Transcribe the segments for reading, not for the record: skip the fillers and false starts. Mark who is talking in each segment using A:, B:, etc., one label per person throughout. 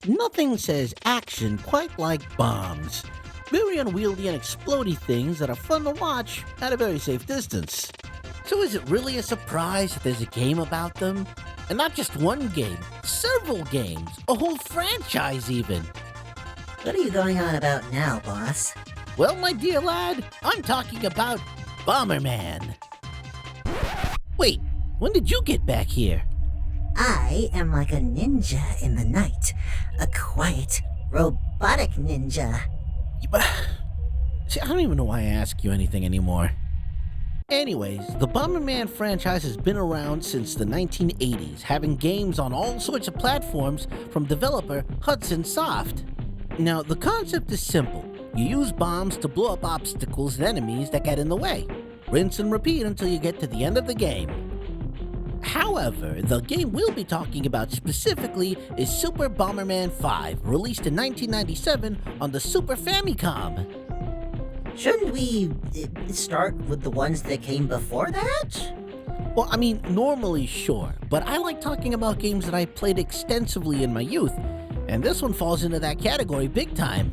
A: Nothing says action quite like bombs. Very unwieldy and explodey things that are fun to watch at a very safe distance. So is it really a surprise that there's a game about them? And not just one game, several games, a whole franchise even.
B: What are you going on about now, boss?
A: Well, my dear lad, I'm talking about Bomberman. Wait, when did you get back here?
B: I am like a ninja in the night. A quiet, robotic ninja.
A: See, I don't even know why I ask you anything anymore. Anyways, the Bomberman franchise has been around since the 1980s, having games on all sorts of platforms from developer Hudson Soft. Now, the concept is simple. You use bombs to blow up obstacles and enemies that get in the way. Rinse and repeat until you get to the end of the game. However, the game we'll be talking about specifically is Super Bomberman 5, released in 1997 on the Super Famicom.
B: Shouldn't we start with the ones that came before that?
A: Well, I mean, normally sure, but I like talking about games that I played extensively in my youth, and this one falls into that category big time.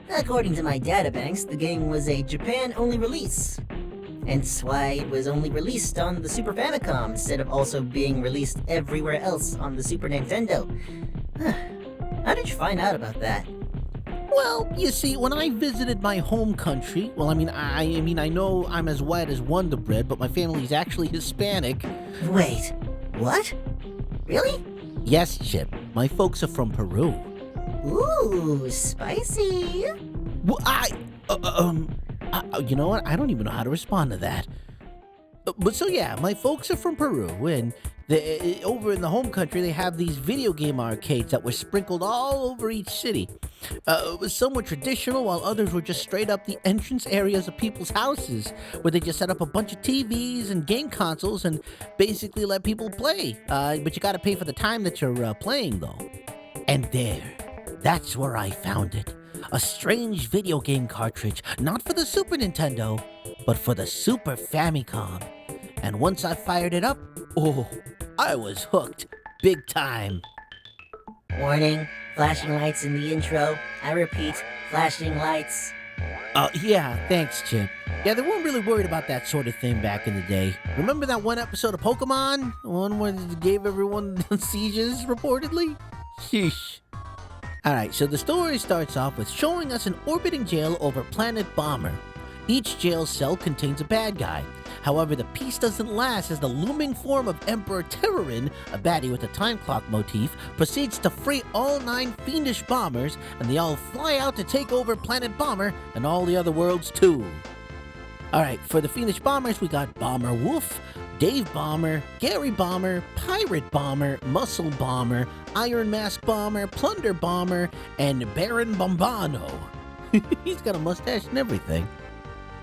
B: According to my databanks, the game was a Japan-only release. Hence why it was only released on the Super Famicom instead of also being released everywhere else on the Super Nintendo. How did you find out about that?
A: Well, you see, when I visited my home country, well, I know I'm as white as Wonder Bread, but my family's actually Hispanic.
B: Wait, what? Really?
A: Yes, Chip. My folks are from Peru.
B: Ooh, spicy.
A: Well, you know what? I don't even know how to respond to that. But so yeah, my folks are from Peru, and over in the home country, they have these video game arcades that were sprinkled all over each city. Some were traditional, while others were just straight up the entrance areas of people's houses, where they just set up a bunch of TVs and game consoles and basically let people play. But you gotta pay for the time that you're playing, though. And that's where I found it. A strange video game cartridge, not for the Super Nintendo, but for the Super Famicom. And once I fired it up, I was hooked, big time.
B: Warning, flashing lights in the intro. I repeat, flashing lights.
A: Yeah, thanks, Chip. Yeah, they weren't really worried about that sort of thing back in the day. Remember that one episode of Pokemon? The one where they gave everyone seizures, reportedly? Sheesh. Alright, so the story starts off with showing us an orbiting jail over planet Bomber. Each jail cell contains a bad guy. However, the peace doesn't last as the looming form of Emperor Terrorin, a baddie with a time clock motif, proceeds to free all 9 fiendish bombers, and they all fly out to take over planet Bomber and all the other worlds too. Alright, for the fiendish bombers, we got Bomber Wolf, Dave Bomber, Gary Bomber, Pirate Bomber, Muscle Bomber, Iron Mask Bomber, Plunder Bomber, and Baron Bombano. He's got a mustache and everything.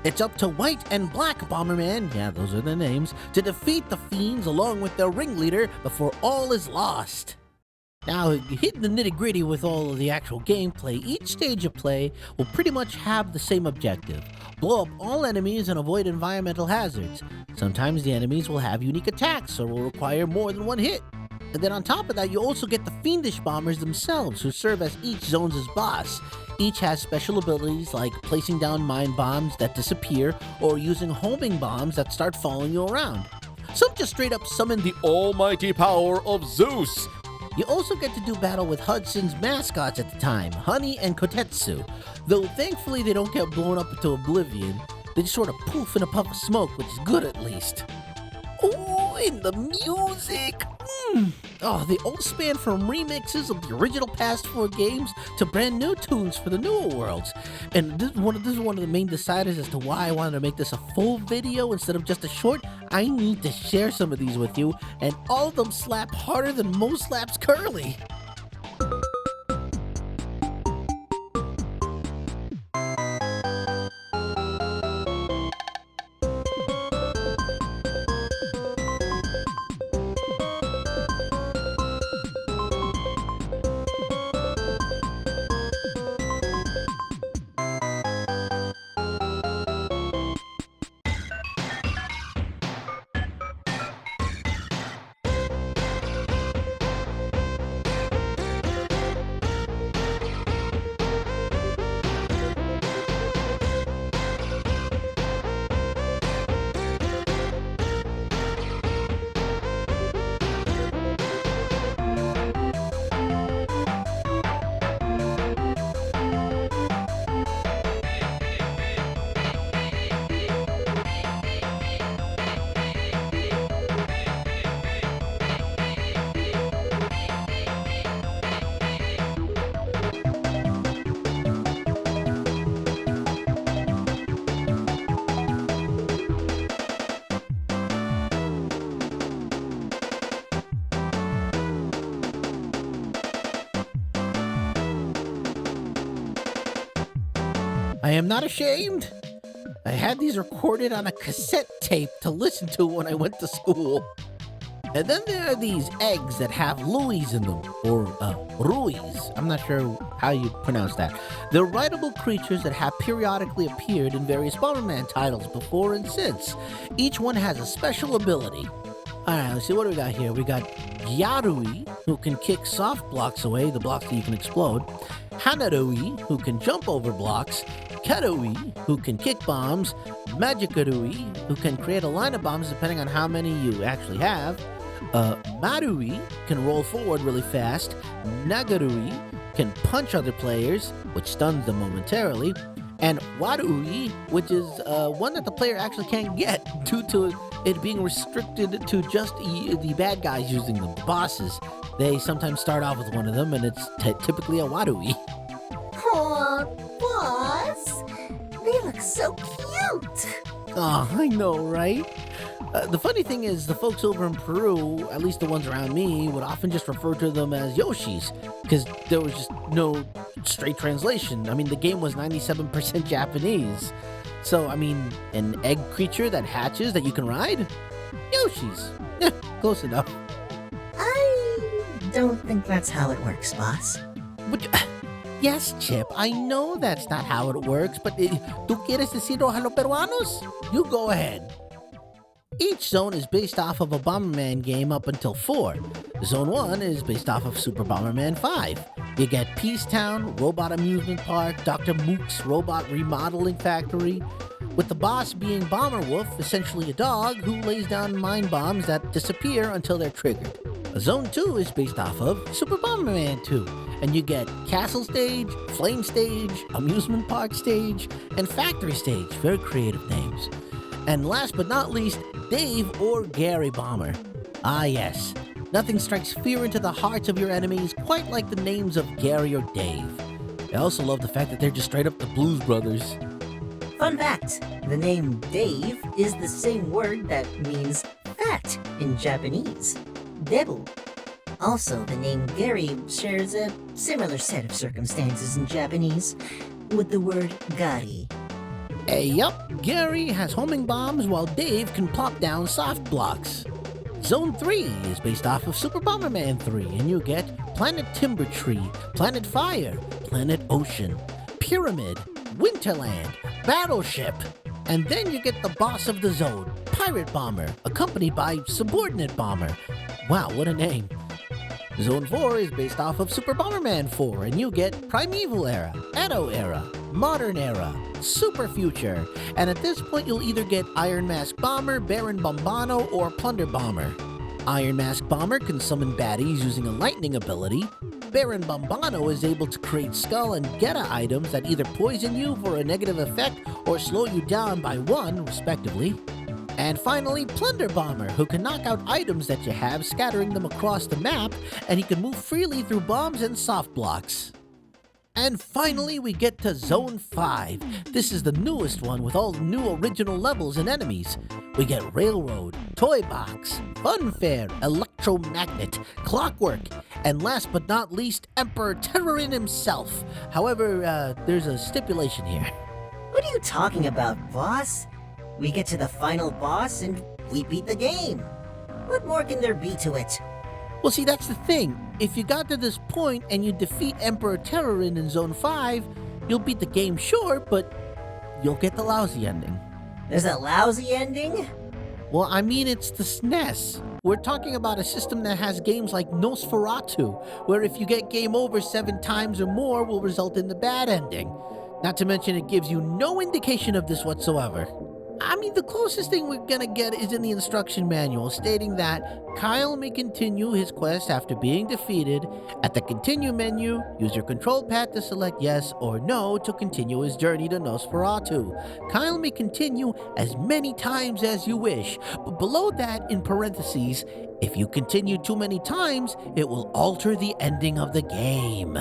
A: It's up to White and Black Bomberman, yeah, those are the names, to defeat the fiends along with their ringleader before all is lost. Now, hitting the nitty-gritty with all of the actual gameplay, each stage of play will pretty much have the same objective. Blow up all enemies and avoid environmental hazards. Sometimes the enemies will have unique attacks or will require more than one hit. And then on top of that, you also get the fiendish bombers themselves, who serve as each zone's boss. Each has special abilities like placing down mine bombs that disappear or using homing bombs that start following you around. Some just straight up summon the almighty power of Zeus. You also get to do battle with Hudson's mascots at the time, Honey and Kotetsu, though thankfully they don't get blown up into oblivion. They just sort of poof in a puff of smoke, which is good at least. Ooh, and the music! They all span from remixes of the original past 4 games to brand new tunes for the newer worlds. And this is one of the main deciders as to why I wanted to make this a full video instead of just a short. I need to share some of these with you, and all of them slap harder than most slaps curly. I am not ashamed. I had these recorded on a cassette tape to listen to when I went to school. And then there are these eggs that have Louis in them, or Ruiz. I'm not sure how you pronounce that. They're rideable creatures that have periodically appeared in various Bomberman titles before and since. Each one has a special ability. Alright, let's see what do we got here. We got Yarui, who can kick soft blocks away, the blocks that you can explode. Hanarui, who can jump over blocks. Karui, who can kick bombs. Magikarui, who can create a line of bombs depending on how many you actually have. Marui can roll forward really fast. Nagarui can punch other players, which stuns them momentarily. And Warui, which is one that the player actually can't get due to it being restricted to just the bad guys using them, the bosses. They sometimes start off with one of them, and it's typically a Warui.
B: Aw, boss! They look so cute!
A: Oh, I know, right? The funny thing is, the folks over in Peru, at least the ones around me, would often just refer to them as Yoshis, because there was just no straight translation. I mean, the game was 97% Japanese. So, I mean, an egg creature that hatches that you can ride? Yoshis. Yeah, close enough.
B: I don't think that's how it works, boss.
A: But, yes, Chip, I know that's not how it works, but ¿tú quieres decirlo a los peruanos? You go ahead. Each zone is based off of a Bomberman game up until 4. Zone 1 is based off of Super Bomberman 5. You get Peace Town, Robot Amusement Park, Dr. Mook's Robot Remodeling Factory, with the boss being Bomber Wolf, essentially a dog who lays down mine bombs that disappear until they're triggered. Zone 2 is based off of Super Bomberman 2, and you get Castle Stage, Flame Stage, Amusement Park Stage, and Factory Stage, very creative names. And last but not least, Dave or Gary Bomber. Ah yes, nothing strikes fear into the hearts of your enemies quite like the names of Gary or Dave. I also love the fact that they're just straight up the Blues Brothers.
B: Fun fact, the name Dave is the same word that means fat in Japanese. Debu. Also, the name Gary shares a similar set of circumstances in Japanese with the word gari.
A: Yup, Gary has homing bombs while Dave can plop down soft blocks. Zone 3 is based off of Super Bomberman 3, and you get Planet Timber Tree, Planet Fire, Planet Ocean, Pyramid, Winterland, Battleship, and then you get the boss of the zone, Pirate Bomber, accompanied by Subordinate Bomber. Wow, what a name. Zone 4 is based off of Super Bomberman 4, and you get Primeval Era, Edo Era, Modern Era, Super Future, and at this point you'll either get Iron Mask Bomber, Baron Bombano, or Plunder Bomber. Iron Mask Bomber can summon baddies using a lightning ability. Baron Bombano is able to create Skull and Geta items that either poison you for a negative effect or slow you down by 1, respectively. And finally, Plunder Bomber, who can knock out items that you have, scattering them across the map, and he can move freely through bombs and soft blocks. And finally, we get to Zone 5. This is the newest one with all new original levels and enemies. We get Railroad, Toy Box, Funfair, Electromagnet, Clockwork, and last but not least, Emperor Terrorin himself. However, there's a stipulation here.
B: What are you talking about, boss? We get to the final boss and we beat the game. What more can there be to it?
A: Well, see, that's the thing. If you got to this point and you defeat Emperor Terrorin in Zone 5, you'll beat the game, sure, but you'll get the lousy ending.
B: There's a lousy ending?
A: Well, I mean, it's the SNES. We're talking about a system that has games like Nosferatu, where if you get game over 7 times or more will result in the bad ending. Not to mention it gives you no indication of this whatsoever. I mean, the closest thing we're gonna get is in the instruction manual, stating that Kyle may continue his quest after being defeated. At the continue menu, use your control pad to select yes or no to continue his journey to Nosferatu. Kyle may continue as many times as you wish, but below that, in parentheses, if you continue too many times, it will alter the ending of the game.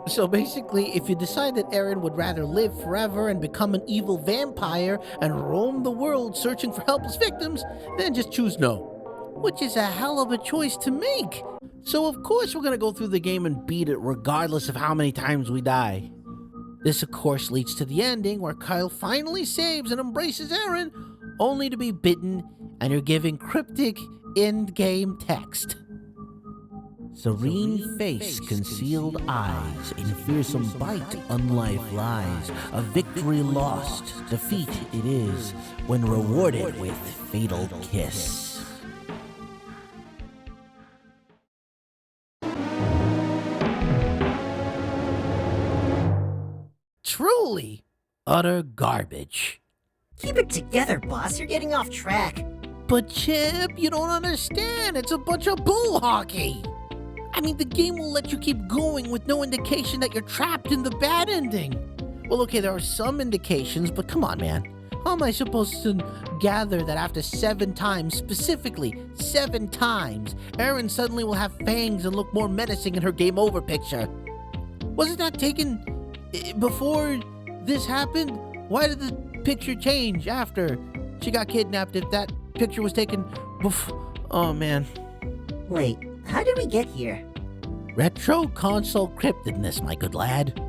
A: So basically, if you decide that Aaron would rather live forever and become an evil vampire and roam the world searching for helpless victims, then just choose no. Which is a hell of a choice to make. So of course we're gonna go through the game and beat it regardless of how many times we die. This, of course, leads to the ending where Kyle finally saves and embraces Aaron, only to be bitten and you're given cryptic end-game text. Serene face, concealed eyes, in fearsome bite, unlife lies, a victory lost, defeat it is, when rewarded with fatal kiss. Truly, utter garbage.
B: Keep it together, boss. You're getting off track.
A: But Chip, you don't understand. It's a bunch of bull hockey. I mean, the game will let you keep going with no indication that you're trapped in the bad ending. Well, okay, there are some indications, but come on, man. How am I supposed to gather that after 7 times, specifically 7 times, Erin suddenly will have fangs and look more menacing in her game over picture? Wasn't that taken before this happened? Why did the picture change after she got kidnapped if that picture was taken before? Oh, man.
B: Wait, how did we get here?
A: Retro console cryptidness, my good lad.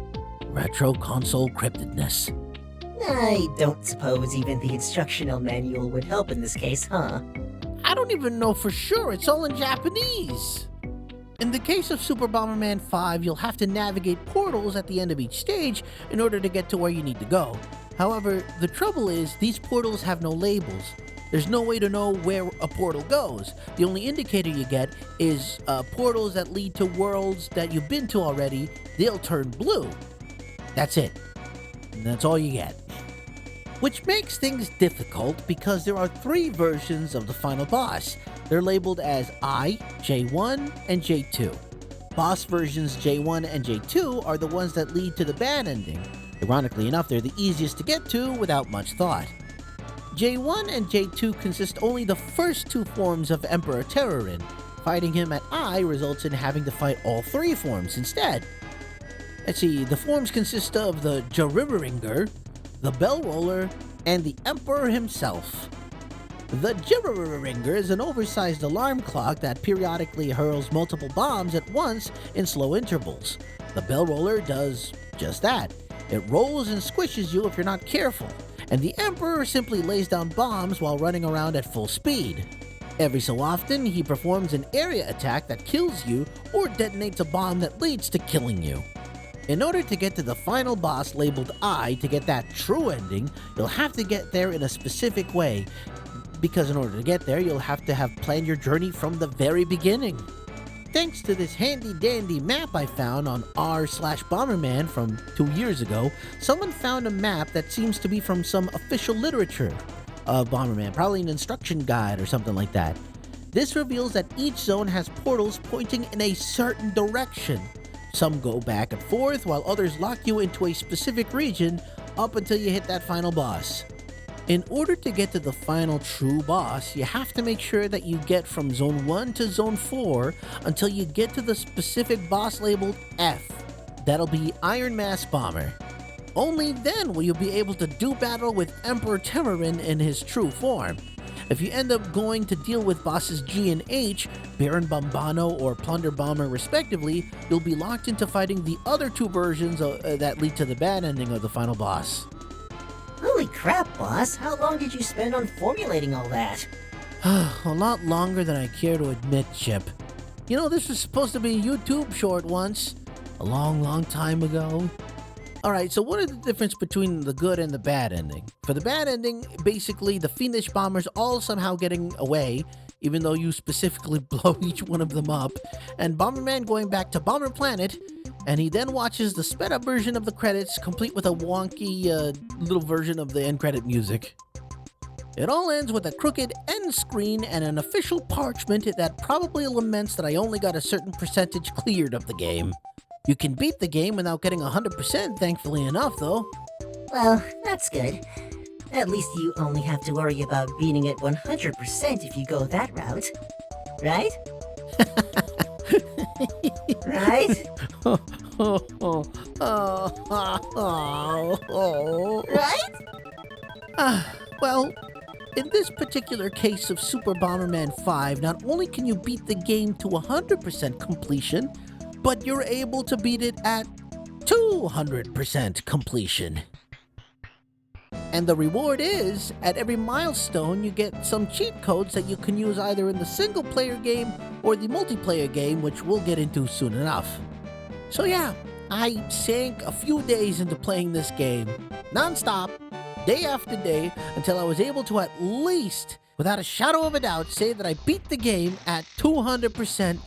A: Retro console cryptidness.
B: I don't suppose even the instructional manual would help in this case, huh?
A: I don't even know for sure. It's all in Japanese. In the case of Super Bomberman 5, you'll have to navigate portals at the end of each stage in order to get to where you need to go. However, the trouble is these portals have no labels. There's no way to know where a portal goes. The only indicator you get is portals that lead to worlds that you've been to already. They'll turn blue. That's it. And that's all you get. Which makes things difficult because there are 3 versions of the final boss. They're labeled as I, J1, and J2. Boss versions J1 and J2 are the ones that lead to the bad ending. Ironically enough, they're the easiest to get to without much thought. J1 and J2 consist only the first 2 forms of Emperor Terrorin. Fighting him at I results in having to fight all 3 forms instead. Let's see, the forms consist of the Jiriringer, the Bell Roller, and the Emperor himself. The Jiriringer is an oversized alarm clock that periodically hurls multiple bombs at once in slow intervals. The Bell Roller does just that. It rolls and squishes you if you're not careful, and the Emperor simply lays down bombs while running around at full speed. Every so often, he performs an area attack that kills you or detonates a bomb that leads to killing you. In order to get to the final boss labeled I to get that true ending, you'll have to get there in a specific way, because in order to get there, you'll have to have planned your journey from the very beginning. Thanks to this handy-dandy map I found on r/Bomberman from 2 years ago, someone found a map that seems to be from some official literature of Bomberman, probably an instruction guide or something like that. This reveals that each zone has portals pointing in a certain direction. Some go back and forth, while others lock you into a specific region up until you hit that final boss. In order to get to the final true boss, you have to make sure that you get from Zone 1 to Zone 4 until you get to the specific boss labeled F. That'll be Iron Mass Bomber. Only then will you be able to do battle with Emperor Terrorin in his true form. If you end up going to deal with bosses G and H, Baron Bombano or Plunder Bomber respectively, you'll be locked into fighting the other 2 versions that lead to the bad ending of the final boss.
B: Holy crap, boss. How long did you spend on formulating all that?
A: A lot longer than I care to admit, Chip. You know, this was supposed to be a YouTube short once. A long time ago. Alright, so what is the difference between the good and the bad ending? For the bad ending, basically the fiendish bombers all somehow getting away, even though you specifically blow each one of them up, and Bomberman going back to Bomber Planet, and he then watches the sped up version of the credits, complete with a wonky little version of the end credit music. It all ends with a crooked end screen and an official parchment that probably laments that I only got a certain percentage cleared of the game. You can beat the game without getting 100%, thankfully enough, though.
B: Well, that's good. At least you only have to worry about beating it 100% if you go that route. Right? Right?
A: Right? Well, in this particular case of Super Bomberman 5, not only can you beat the game to 100% completion, but you're able to beat it at 200% completion. And the reward is, at every milestone, you get some cheat codes that you can use either in the single-player game or the multiplayer game, which we'll get into soon enough. So yeah, I sank a few days into playing this game, non-stop, day after day, until I was able to at least, without a shadow of a doubt, say that I beat the game at 200%,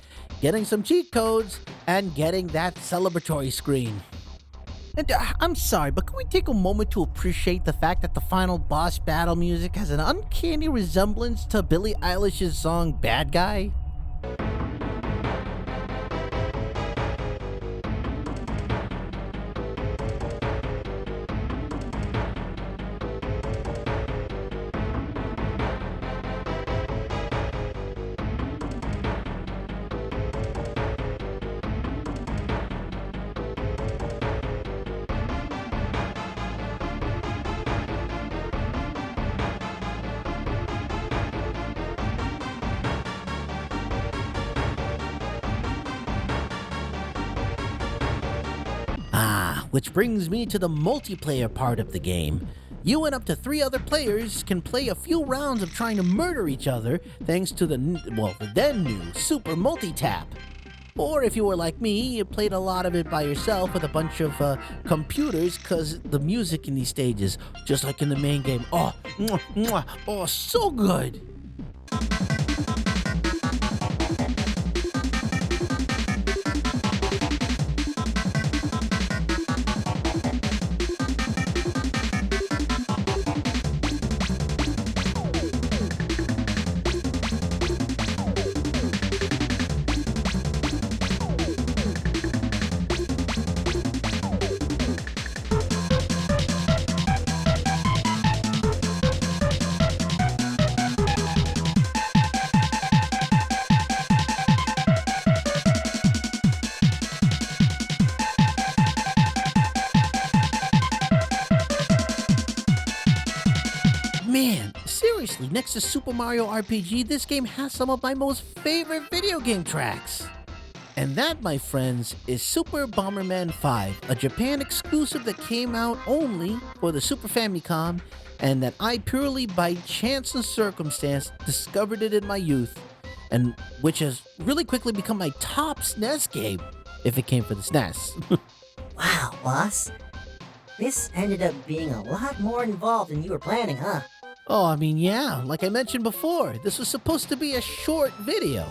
A: getting some cheat codes and getting that celebratory screen. And I'm sorry, but can we take a moment to appreciate the fact that the final boss battle music has an uncanny resemblance to Billie Eilish's song Bad Guy? Which brings me to the multiplayer part of the game. You and up to 3 other players can play a few rounds of trying to murder each other thanks to the then new Super Multi-Tap. Or if you were like me, you played a lot of it by yourself with a bunch of computers, because the music in these stages, just like in the main game, oh, so good! Man, seriously, next to Super Mario RPG, this game has some of my most favorite video game tracks. And that, my friends, is Super Bomberman 5, a Japan exclusive that came out only for the Super Famicom, and that I purely by chance and circumstance discovered it in my youth, and which has really quickly become my top SNES game, if it came for the SNES.
B: Wow, boss. This ended up being a lot more involved than you were planning, huh?
A: Oh, I mean, yeah, like I mentioned before, this was supposed to be a short video.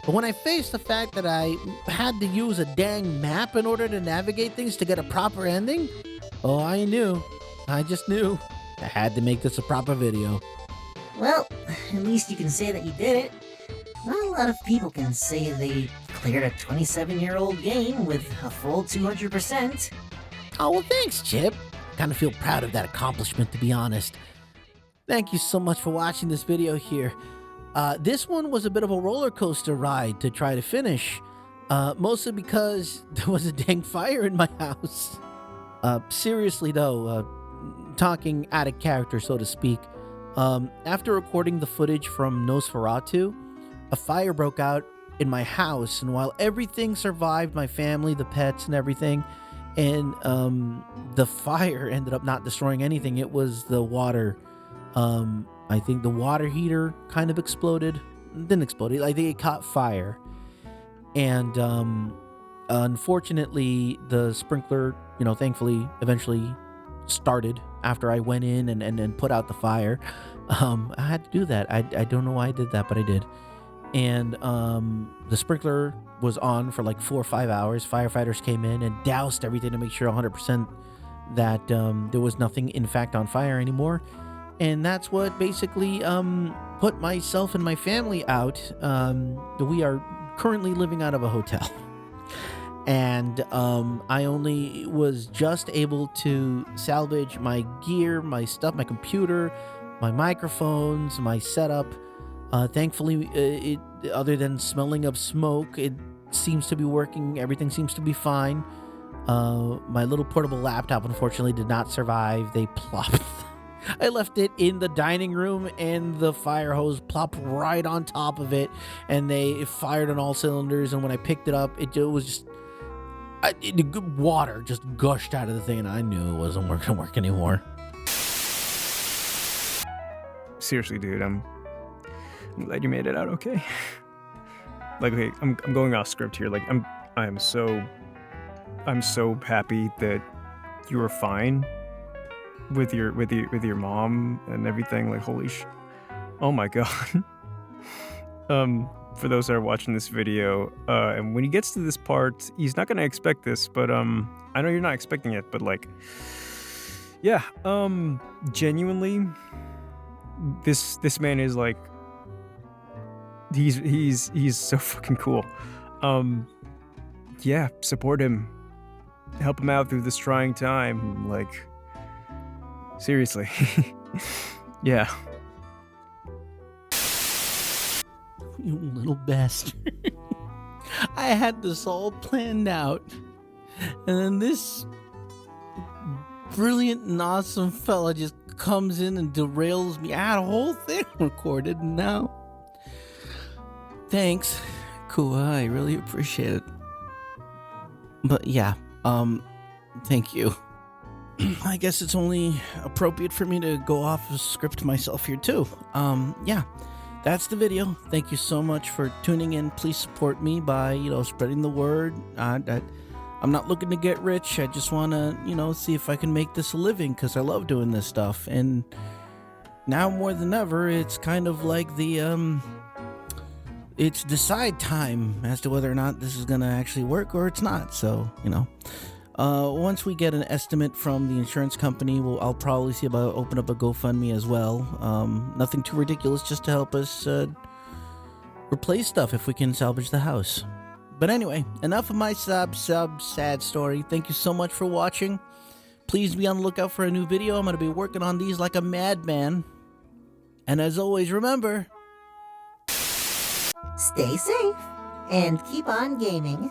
A: But when I faced the fact that I had to use a dang map in order to navigate things to get a proper ending, oh, I knew. I just knew. I had to make this a proper video.
B: Well, at least you can say that you did it. Not a lot of people can say they cleared a 27-year-old game with a full 200%.
A: Oh, well, thanks, Chip. Kind of feel proud of that accomplishment, to be honest. Thank you so much for watching this video here. This one was a bit of a roller coaster ride to try to finish, mostly because there was a dang fire in my house. Seriously though, talking out of character, so to speak, after recording the footage from Nosferatu, a fire broke out in my house, and while everything survived, my family, the pets, and everything, and the fire ended up not destroying anything. It was the water. I think the water heater kind of exploded. It didn't explode. I think it caught fire. And unfortunately, the sprinkler, thankfully, eventually started after I went in and put out the fire. I had to do that. I don't know why I did that, but I did. And the sprinkler was on for like 4 or 5 hours. Firefighters came in and doused everything to make sure 100% that there was nothing, in fact, on fire anymore. And that's what basically put myself and my family out. We are currently living out of a hotel. And I only was just able to salvage my gear, my stuff, my computer, my microphones, my setup. Thankfully, other than smelling of smoke, it seems to be working. Everything seems to be fine. My little portable laptop, unfortunately, did not survive. They plopped. I left it in the dining room, and the fire hose plopped right on top of it, and it fired on all cylinders. And when I picked it up, it was just... Water just gushed out of the thing, and I knew it wasn't going to work anymore.
C: Seriously, dude, I'm glad you made it out okay. Like, okay, I'm going off script here. Like, I'm so happy that you were fine with your mom and everything. Like, holy oh my god. For those that are watching this video, and when he gets to this part, he's not gonna expect this, but I know you're not expecting it, but like, yeah, genuinely, this man is like, he's so fucking cool. Yeah, support him, help him out through this trying time. Like, seriously. Yeah.
A: You little bastard. I had this all planned out, and then this brilliant and awesome fella just comes in and derails me. I had a whole thing recorded, and now thanks, Kua, I really appreciate it. But yeah, thank you. I guess it's only appropriate for me to go off of script myself here too. Yeah, that's the video. Thank you so much for tuning in. Please support me by, spreading the word. I'm not looking to get rich. I just want to, see if I can make this a living, because I love doing this stuff. And now more than ever, it's kind of like it's decide time as to whether or not this is going to actually work or it's not. So, once we get an estimate from the insurance company, I'll probably see about open up a GoFundMe as well. Nothing too ridiculous, just to help us replace stuff if we can salvage the house. But anyway, enough of my sad story. Thank you so much for watching. Please be on the lookout for a new video. I'm going to be working on these like a madman. And as always, remember,
B: Stay safe and keep on gaming.